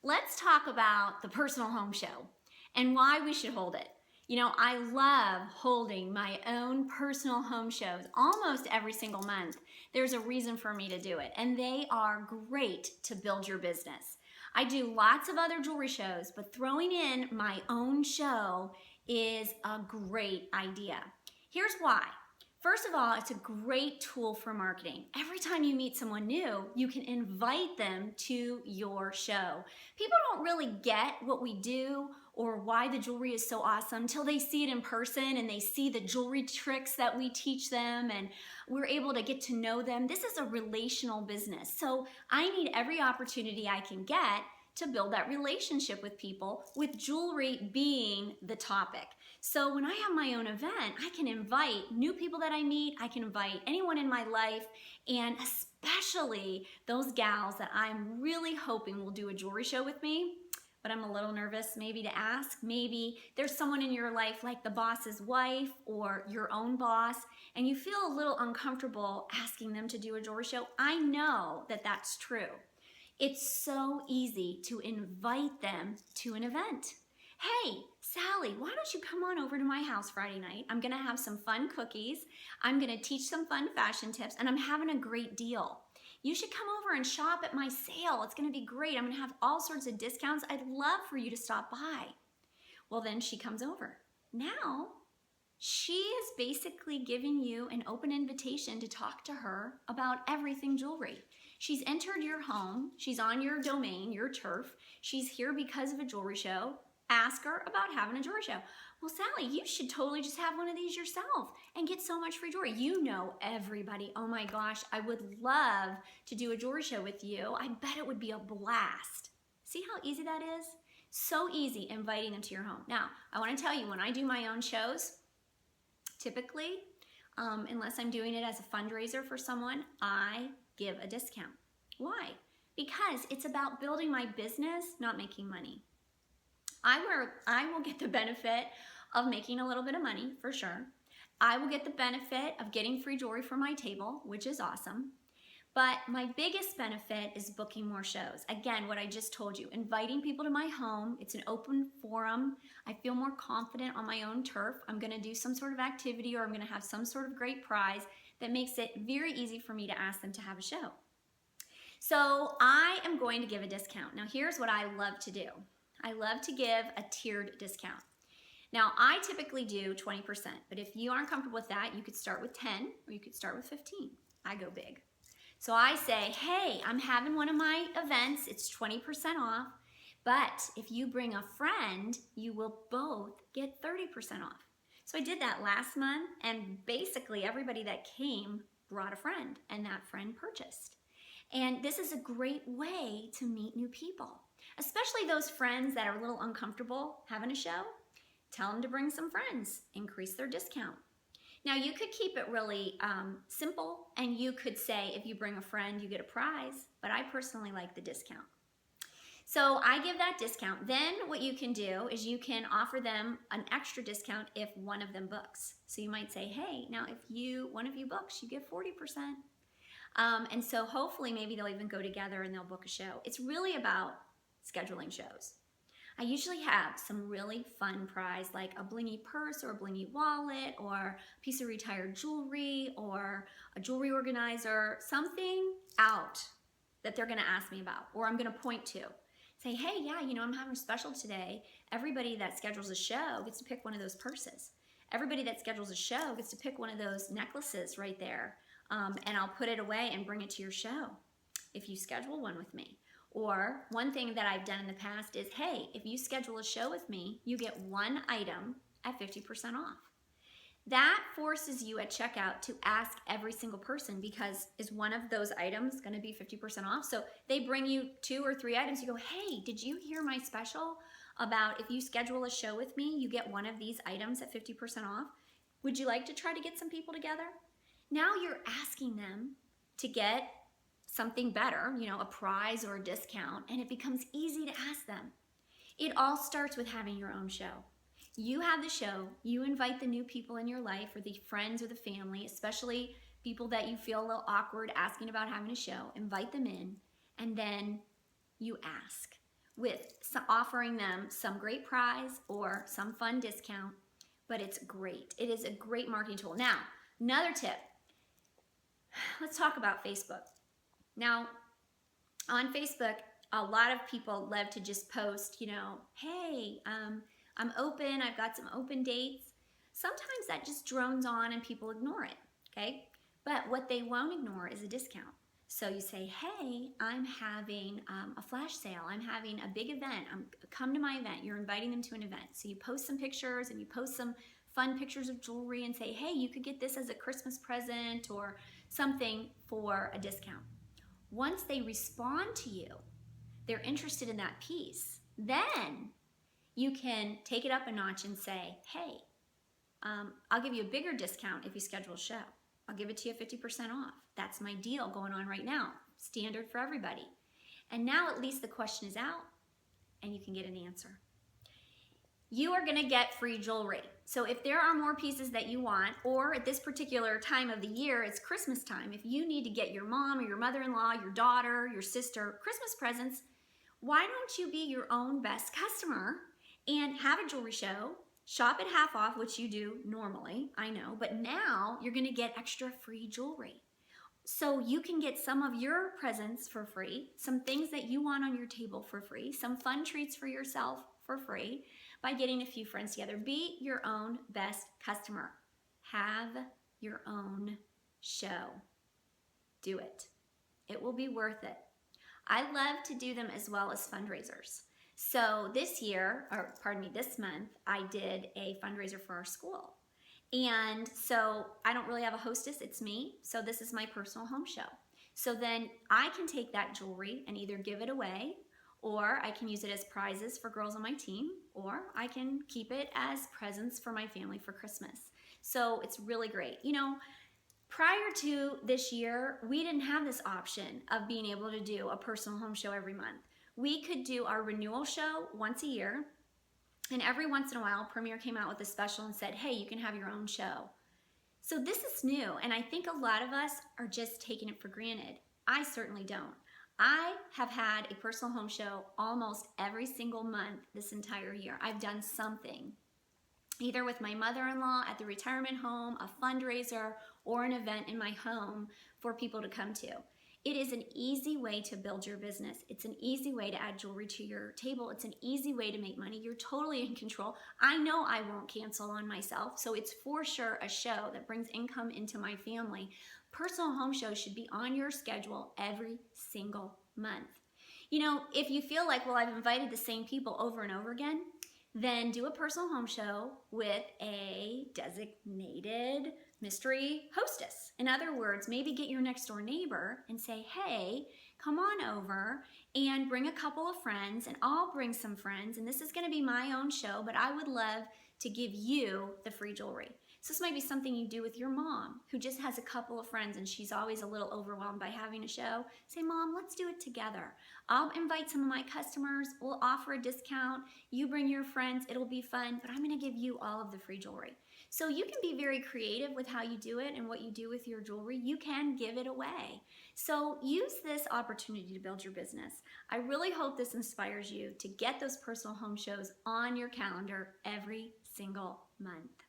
let's talk about the personal home show and why we should hold it. You know, I love holding my own personal home shows almost every single month. There's a reason for me to do it, and they are great to build your business. I do lots of other jewelry shows, but throwing in my own show is a great idea. Here's why. First of all, it's a great tool for marketing. Every time you meet someone new, you can invite them to your show. People don't really get what we do or why the jewelry is so awesome until they see it in person and they see the jewelry tricks that we teach them and we're able to get to know them. This is a relational business. So I need every opportunity I can get to build that relationship with people, with jewelry being the topic. So when I have my own event, I can invite new people that I meet, I can invite anyone in my life, and especially those gals that I'm really hoping will do a jewelry show with me, but I'm a little nervous maybe to ask. Maybe there's someone in your life like the boss's wife or your own boss, and you feel a little uncomfortable asking them to do a jewelry show. I know that that's true. It's so easy to invite them to an event. Hey, Sally, why don't you come on over to my house Friday night? I'm gonna have some fun cookies. I'm gonna teach some fun fashion tips, and I'm having a great deal. You should come over and shop at my sale. It's gonna be great. I'm gonna have all sorts of discounts. I'd love for you to stop by. Well, then she comes over. Now, she is basically giving you an open invitation to talk to her about everything jewelry. She's entered your home, she's on your domain, your turf, she's here because of a jewelry show. Ask her about having a jewelry show. Well, Sally, you should totally just have one of these yourself and get so much free jewelry. You know everybody. Oh my gosh, I would love to do a jewelry show with you. I bet it would be a blast. See how easy that is? So easy inviting them to your home. Now, I want to tell you, when I do my own shows, typically, unless I'm doing it as a fundraiser for someone, I give a discount. Why? Because it's about building my business, not making money. I will get the benefit of making a little bit of money, for sure. I will get the benefit of getting free jewelry for my table, which is awesome. But my biggest benefit is booking more shows. Again, what I just told you, inviting people to my home. It's an open forum. I feel more confident on my own turf. I'm gonna do some sort of activity or I'm gonna have some sort of great prize that makes it very easy for me to ask them to have a show. So I am going to give a discount. Now here's what I love to do. I love to give a tiered discount. Now I typically do 20%, but if you aren't comfortable with that, you could start with 10 or you could start with 15. I go big. So I say, hey, I'm having one of my events, it's 20% off, but if you bring a friend, you will both get 30% off. So I did that last month, and basically everybody that came brought a friend, and that friend purchased. And this is a great way to meet new people, especially those friends that are a little uncomfortable having a show. Tell them to bring some friends, increase their discount. Now you could keep it really simple, and you could say if you bring a friend, you get a prize, but I personally like the discount. So I give that discount. Then what you can do is you can offer them an extra discount if one of them books. So you might say, hey, now if one of you books, you get 40%. And so hopefully maybe they'll even go together and they'll book a show. It's really about scheduling shows. I usually have some really fun prize like a blingy purse or a blingy wallet or a piece of retired jewelry or a jewelry organizer, something out that they're gonna ask me about or I'm gonna point to. Say, hey, yeah, you know, I'm having a special today. Everybody that schedules a show gets to pick one of those purses. Everybody that schedules a show gets to pick one of those necklaces right there. And I'll put it away and bring it to your show if you schedule one with me. Or one thing that I've done in the past is, hey, if you schedule a show with me, you get one item at 50% off. That forces you at checkout to ask every single person, because is one of those items going to be 50% off? So they bring you 2 or 3 items. You go, hey, did you hear my special about if you schedule a show with me, you get one of these items at 50% off? Would you like to try to get some people together? Now you're asking them to get something better, you know, a prize or a discount, and it becomes easy to ask them. It all starts with having your own show. You have the show, you invite the new people in your life or the friends or the family, especially people that you feel a little awkward asking about having a show, invite them in, and then you ask. with offering them some great prize or some fun discount, but it's great. It is a great marketing tool. Now, another tip, let's talk about Facebook. Now, on Facebook, a lot of people love to just post, hey, I'm open, I've got some open dates. Sometimes that just drones on and people ignore it, okay? But what they won't ignore is a discount. So you say, hey, I'm having a flash sale. I'm having a big event. Come to my event. You're inviting them to an event. So you post some pictures and you post some fun pictures of jewelry and say, hey, you could get this as a Christmas present or something for a discount. Once they respond to you, they're interested in that piece, then you can take it up a notch and say, hey, I'll give you a bigger discount if you schedule a show. I'll give it to you 50% off. That's my deal going on right now. Standard for everybody. And now at least the question is out and you can get an answer. You are going to get free jewelry. So if there are more pieces that you want, or at this particular time of the year, it's Christmas time, if you need to get your mom or your mother-in-law, your daughter, your sister Christmas presents, why don't you be your own best customer and have a jewelry show, shop at half off, which you do normally, I know, but now you're going to get extra free jewelry. So you can get some of your presents for free, some things that you want on your table for free, some fun treats for yourself for free by getting a few friends together. Be your own best customer. Have your own show. Do it. It will be worth it. I love to do them as well as fundraisers. So this month, I did a fundraiser for our school. And so I don't really have a hostess, it's me. So this is my personal home show. So then I can take that jewelry and either give it away, or I can use it as prizes for girls on my team, or I can keep it as presents for my family for Christmas. So it's really great. Prior to this year, we didn't have this option of being able to do a personal home show every month. We could do our renewal show once a year, and every once in a while, Premier came out with a special and said, hey, you can have your own show. So this is new, and I think a lot of us are just taking it for granted. I certainly don't. I have had a personal home show almost every single month this entire year. I've done something, either with my mother-in-law at the retirement home, a fundraiser, or an event in my home for people to come to. It is an easy way to build your business. It's an easy way to add jewelry to your table. It's an easy way to make money. You're totally in control. I know I won't cancel on myself, so it's for sure a show that brings income into my family. Personal home shows should be on your schedule every single month. If you feel like, well, I've invited the same people over and over again, then do a personal home show with a designated mystery hostess. In other words, maybe get your next door neighbor and say, hey, come on over and bring a couple of friends, and I'll bring some friends, and this is going to be my own show, but I would love to give you the free jewelry. So this might be something you do with your mom who just has a couple of friends and she's always a little overwhelmed by having a show. Say, Mom, let's do it together. I'll invite some of my customers. We'll offer a discount. You bring your friends. It'll be fun, but I'm going to give you all of the free jewelry. So you can be very creative with how you do it and what you do with your jewelry. You can give it away. So use this opportunity to build your business. I really hope this inspires you to get those personal home shows on your calendar every single month.